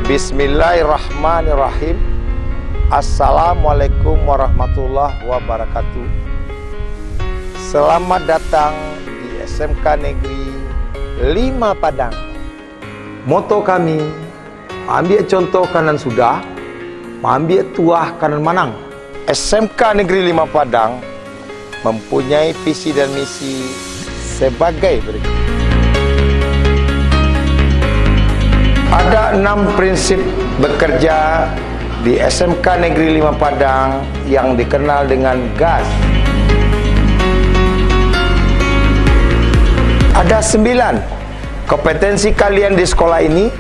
Bismillahirrahmanirrahim. Assalamualaikum warahmatullahi wabarakatuh. Selamat datang di SMK Negeri 5 Padang. Moto kami, ambil contoh kanan sudah, ambil tuah kanan manang. SMK Negeri 5 Padang mempunyai visi dan misi sebagai berikut. Ada 6 prinsip bekerja di SMK Negeri 5 Padang yang dikenal dengan GAS. Ada 9 kompetensi kalian di sekolah ini,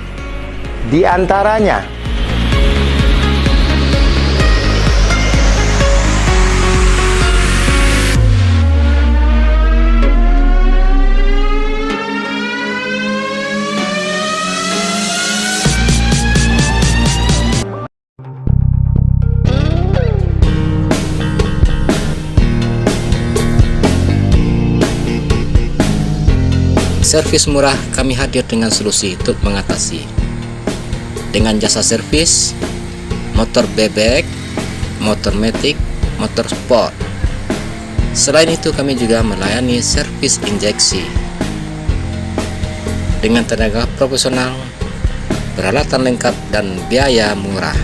di antaranya servis murah. Kami hadir dengan solusi untuk mengatasi dengan jasa servis motor bebek, motor matic, motor sport. Selain itu kami juga melayani servis injeksi dengan tenaga profesional, peralatan lengkap dan biaya murah.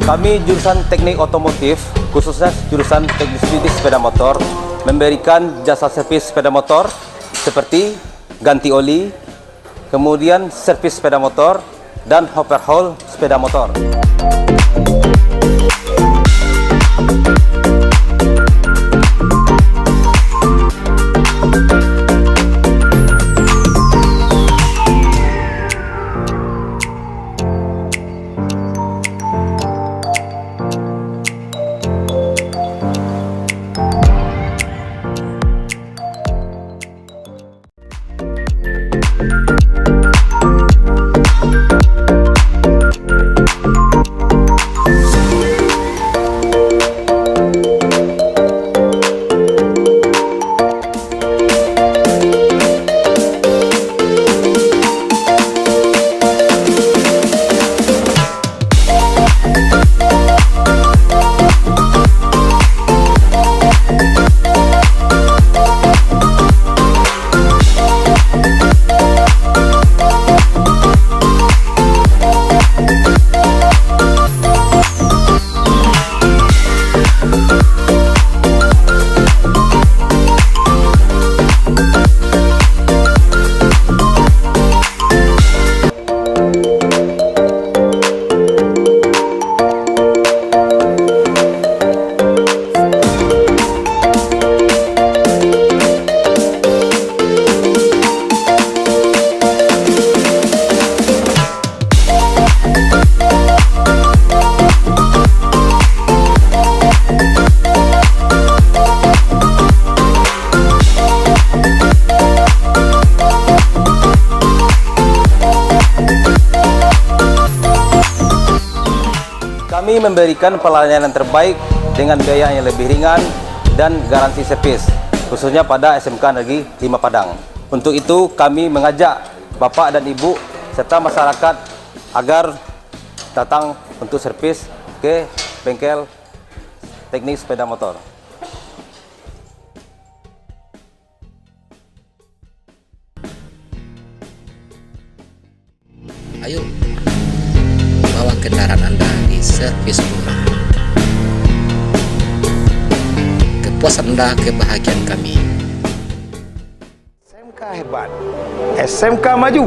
Kami jurusan teknik otomotif, khususnya jurusan teknik sepeda motor, memberikan jasa servis sepeda motor seperti ganti oli, kemudian servis sepeda motor, dan overhaul sepeda motor. Kami memberikan pelayanan terbaik dengan biaya yang lebih ringan dan garansi servis, khususnya pada SMK Negeri 5 Padang. Untuk itu kami mengajak Bapak dan Ibu serta masyarakat agar datang untuk servis ke bengkel teknik sepeda motor. Ayo bawa kendaraan Anda di servis murah. Kepuasan Anda, kebahagiaan kami. SMK hebat, SMK maju.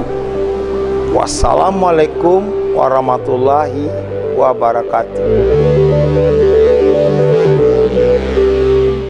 Wassalamualaikum warahmatullahi wabarakatuh.